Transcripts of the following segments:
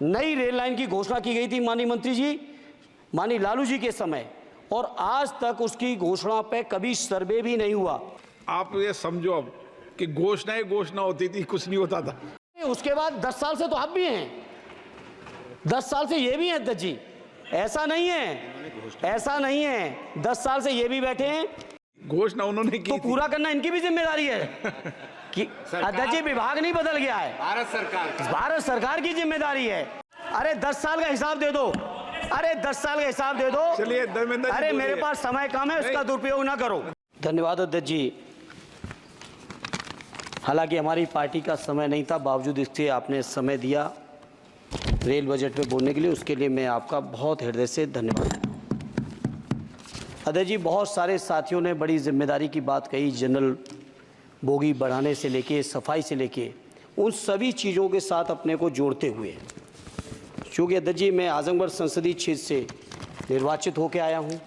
नई rail line की घोषणा की गई थी माननीय मंत्री जी, माननीय लालू जी के समय, और आज तक उसकी घोषणा पे कभी सर्वे भी नहीं हुआ। आप ये समझो अब कि घोषणा होती थी, कुछ नहीं होता था। उसके बाद 10 साल से तो आप भी हैं, 10 साल से ये भी हैं अध्यक्ष जी, ऐसा नहीं है 10 साल से ये भी बैठे हैं। घोषणा उन्होंने की तो पूरा करना इनकी भी जिम्मेदारी है कि अध्यक्ष जी विभाग नहीं बदल गया है, भारत सरकार की जिम्मेदारी है। अरे 10 साल का हिसाब दे दो, अरे 10 साल का हिसाब दे दो। चलिए धर्मेंद्र जी, अरे मेरे पास समय कम है, उसका दुरुपयोग ना करो। धन्यवाद अध्यक्ष जी। हालांकि हमारी पार्टी का समय नहीं था, बावजूद इसके आपने समय दिया रेल बजट पे बोलने के लिए, उसके लिए मैं आपका बहुत हृदय से धन्यवाद। अध्यक्ष जी, बहुत सारे साथियों ने बड़ी जिम्मेदारी की बात कही, जनरल बोगी बढ़ाने से लेके सफाई से लेके उन सभी चीज़ों के साथ अपने को जोड़ते हुए, चूँकि अध्यक्ष जी मैं आजमगढ़ संसदीय क्षेत्र से निर्वाचित होकर आया हूँ।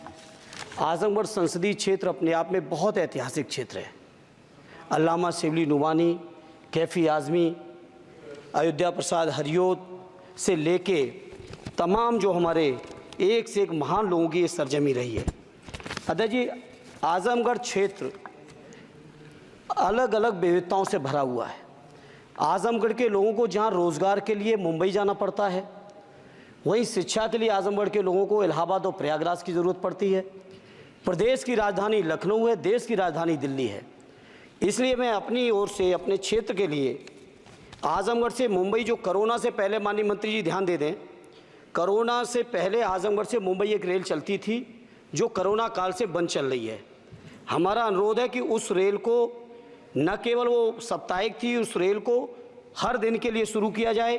आजमगढ़ संसदीय क्षेत्र अपने आप में बहुत ऐतिहासिक क्षेत्र है। अल्लामा शिबली नुमानी, कैफ़ी आज़मी, अयोध्या प्रसाद हरियोत से लेके तमाम जो हमारे एक से एक महान लोगों की ये सरजमी रही है। अध्यक्ष जी, आजमगढ़ क्षेत्र अलग अलग विविधताओं से भरा हुआ है। आजमगढ़ के लोगों को जहाँ रोज़गार के लिए मुंबई जाना पड़ता है, वहीं शिक्षा के लिए आजमगढ़ के लोगों को इलाहाबाद और प्रयागराज की ज़रूरत पड़ती है। प्रदेश की राजधानी लखनऊ है, देश की राजधानी दिल्ली है। इसलिए मैं अपनी ओर से अपने क्षेत्र के लिए आजमगढ़ से मुंबई, जो कोरोना से पहले माननीय मंत्री जी ध्यान दे दें, कोरोना से पहले आजमगढ़ से मुंबई एक रेल चलती थी जो कोरोना काल से बंद चल रही है। हमारा अनुरोध है कि उस रेल को न केवल वो साप्ताहिक थी, उस रेल को हर दिन के लिए शुरू किया जाए,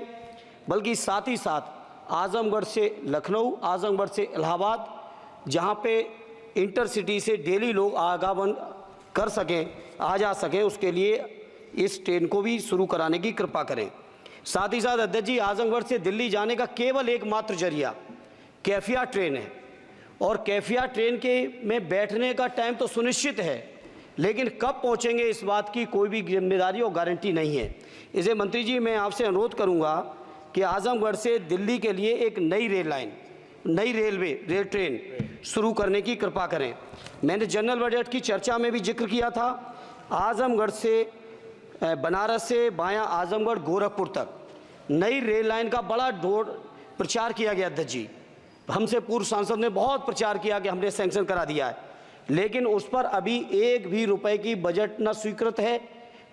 बल्कि साथ ही साथ आजमगढ़ से लखनऊ, आजमगढ़ से इलाहाबाद, जहाँ पे इंटरसिटी से डेली लोग आवागमन कर सकें, आ जा सकें, उसके लिए इस ट्रेन को भी शुरू कराने की कृपा करें। साथ ही साथ अध्यक्ष जी, आजमगढ़ से दिल्ली जाने का केवल एकमात्र जरिया कैफिया ट्रेन है, और कैफिया ट्रेन के में बैठने का टाइम तो सुनिश्चित है, लेकिन कब पहुंचेंगे इस बात की कोई भी जिम्मेदारी और गारंटी नहीं है। इसे मंत्री जी मैं आपसे अनुरोध करूंगा कि आजमगढ़ से दिल्ली के लिए एक नई रेल लाइन, नई रेल ट्रेन शुरू करने की कृपा करें। मैंने जनरल बजट की चर्चा में भी जिक्र किया था, आजमगढ़ से बनारस से बायां आजमगढ़ गोरखपुर तक नई रेल लाइन का बड़ा प्रचार किया गया अध्यक्ष जी। हमसे पूर्व सांसद ने बहुत प्रचार किया कि हमने सैंक्शन करा दिया है, लेकिन उस पर अभी एक भी रुपए की बजट न स्वीकृत है,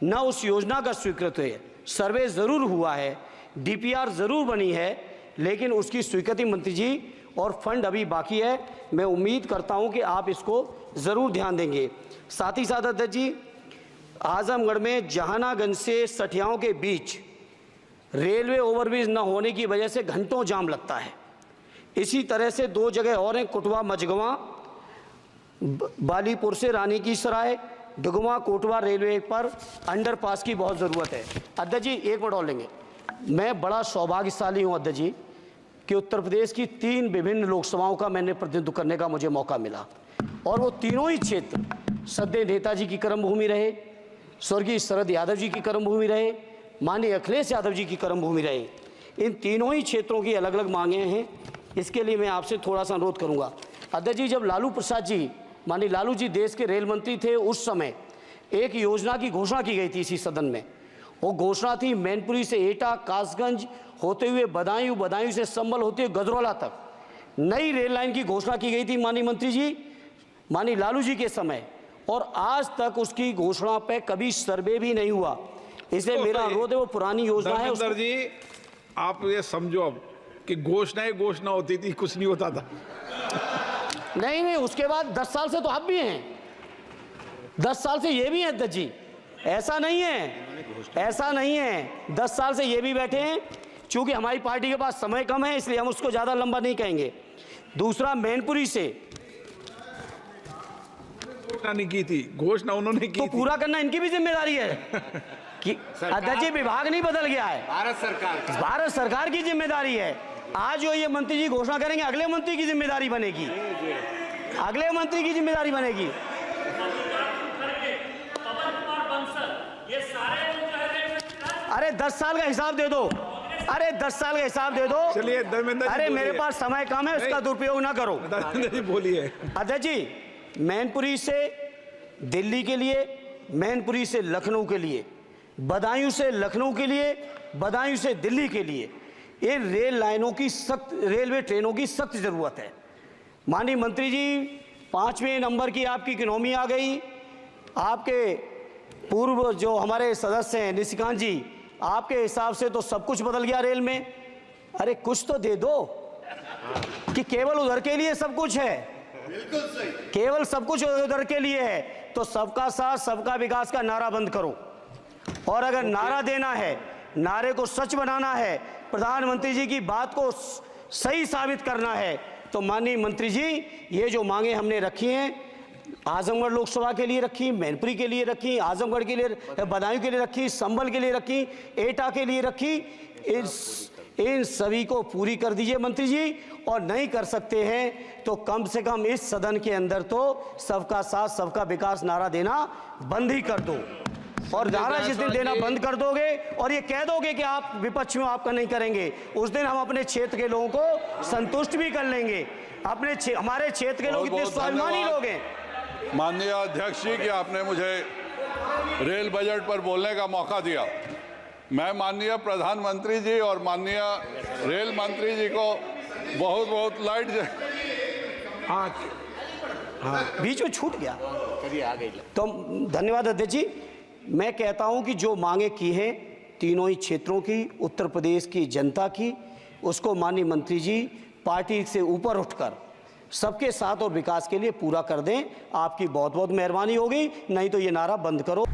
न उस योजना का स्वीकृत है। सर्वे ज़रूर हुआ है, डीपीआर ज़रूर बनी है, लेकिन उसकी स्वीकृति मंत्री जी और फंड अभी बाकी है। मैं उम्मीद करता हूं कि आप इसको ज़रूर ध्यान देंगे। साथ ही साथ अध्यक्ष जी, आजमगढ़ में जहानागंज से सठियाओं के बीच रेलवे ओवरब्रिज न होने की वजह से घंटों जाम लगता है। इसी तरह से दो जगह और हैं, कुटवा मझगवां, बालीपुर से रानी की सराय, डुगवा कोटवा रेलवे पर अंडरपास की बहुत ज़रूरत है। अध्यक्ष जी एक मिनट और लेंगे। मैं बड़ा सौभाग्यशाली हूँ अध्यक्ष जी कि उत्तर प्रदेश की 3 विभिन्न लोकसभाओं का मैंने प्रतिनिधित्व करने का मुझे मौका मिला, और वो तीनों ही क्षेत्र सदैव नेताजी की कर्मभूमि रहे, स्वर्गीय शरद यादव जी की कर्मभूमि रहे, माननीय अखिलेश यादव जी की कर्मभूमि रहे। इन तीनों ही क्षेत्रों की अलग अलग मांगें हैं, इसके लिए मैं आपसे थोड़ा सा अनुरोध करूंगा। अध्यक्ष जी, जब लालू प्रसाद जी, माननीय लालू जी देश के रेल मंत्री थे, उस समय एक योजना की घोषणा की गई थी इसी सदन में। वो घोषणा थी मैनपुरी से एटा, कासगंज होते हुए बदायूं, बदायूं से संभल होते हुए गजरौला तक नई रेल लाइन की घोषणा की गई थी माननीय मंत्री जी, माननीय लालू जी के समय, और आज तक उसकी घोषणा पे कभी सर्वे भी नहीं हुआ। इसलिए मेरा अनुरोध है, वो पुरानी योजना है। धर्मेंद्र जी, आप ये समझो अब कि घोषणा होती थी, कुछ नहीं होता था। नहीं, उसके बाद 10 साल से तो आप भी हैं, 10 साल से ये भी हैं अध्यक्ष जी, ऐसा नहीं है 10 साल से ये भी बैठे हैं। चूंकि हमारी पार्टी के पास समय कम है, इसलिए हम उसको ज़्यादा लंबा नहीं कहेंगे। दूसरा, मैनपुरी से घोषणा नहीं की थी, घोषणा उन्होंने की तो थी। पूरा करना इनकी भी जिम्मेदारी है कि अध्यक्ष जी विभाग नहीं बदल गया है, भारत सरकार की जिम्मेदारी है। आज जो ये मंत्री जी घोषणा करेंगे, अगले मंत्री की जिम्मेदारी बनेगी, अगले मंत्री की जिम्मेदारी बनेगी। अरे 10 साल का हिसाब दे दो, अरे 10 साल का हिसाब दे दो। चलिए धर्मेंद्र जी अरे बोलिए। मेरे पास समय कम है, उसका दुरुपयोग ना करो। धर्मेंद्र जी बोलिए। अध्यक्ष जी, मैनपुरी से दिल्ली के लिए, मैनपुरी से लखनऊ के लिए, बदायूं से लखनऊ के लिए, बदायूं से दिल्ली के लिए इन रेल लाइनों की सख्त, रेलवे ट्रेनों की सख्त जरूरत है। माननीय मंत्री जी, 5वें नंबर की आपकी इकोनॉमी आ गई। आपके पूर्व जो हमारे सदस्य हैं निशिकांत जी, आपके हिसाब से तो सब कुछ बदल गया रेल में। अरे कुछ तो दे दो कि केवल उधर के लिए सब कुछ है। बिल्कुल सही, केवल सब कुछ उधर के लिए है तो सबका साथ सबका विकास का नारा बंद करो। और अगर नारा देना है, नारे को सच बनाना है, प्रधानमंत्री जी की बात को सही साबित करना है, तो माननीय मंत्री जी ये जो मांगे हमने रखी हैं, आजमगढ़ लोकसभा के लिए रखी, मैनपुरी के लिए रखी, आजमगढ़ के लिए, बदायूं के लिए रखी, संभल के लिए रखी, एटा के लिए रखी, इन सभी को पूरी कर दीजिए मंत्री जी। और नहीं कर सकते हैं तो कम से कम इस सदन के अंदर तो सबका साथ सबका विकास नारा देना बंद ही कर दो। और नारा जिस दिन देना बंद कर दोगे और ये कह दोगे कि आप विपक्ष में आपका नहीं करेंगे, उस दिन हम अपने क्षेत्र के लोगों को संतुष्ट भी कर लेंगे। हमारे क्षेत्र के लोग इतने स्वाभिमानी लोग हैं। माननीय अध्यक्ष जी कि आपने मुझे रेल बजट पर बोलने का मौका दिया। मैं माननीय प्रधानमंत्री जी और माननीय रेल मंत्री जी को बहुत बहुत लाइट बीच में छूट गया, आ गई। तो धन्यवाद अध्यक्ष जी। मैं कहता हूं कि जो मांगे की हैं तीनों ही क्षेत्रों की, उत्तर प्रदेश की जनता की, उसको माननीय मंत्री जी पार्टी से ऊपर उठकर सबके साथ और विकास के लिए पूरा कर दें। आपकी बहुत बहुत मेहरबानी होगी, नहीं तो ये नारा बंद करो।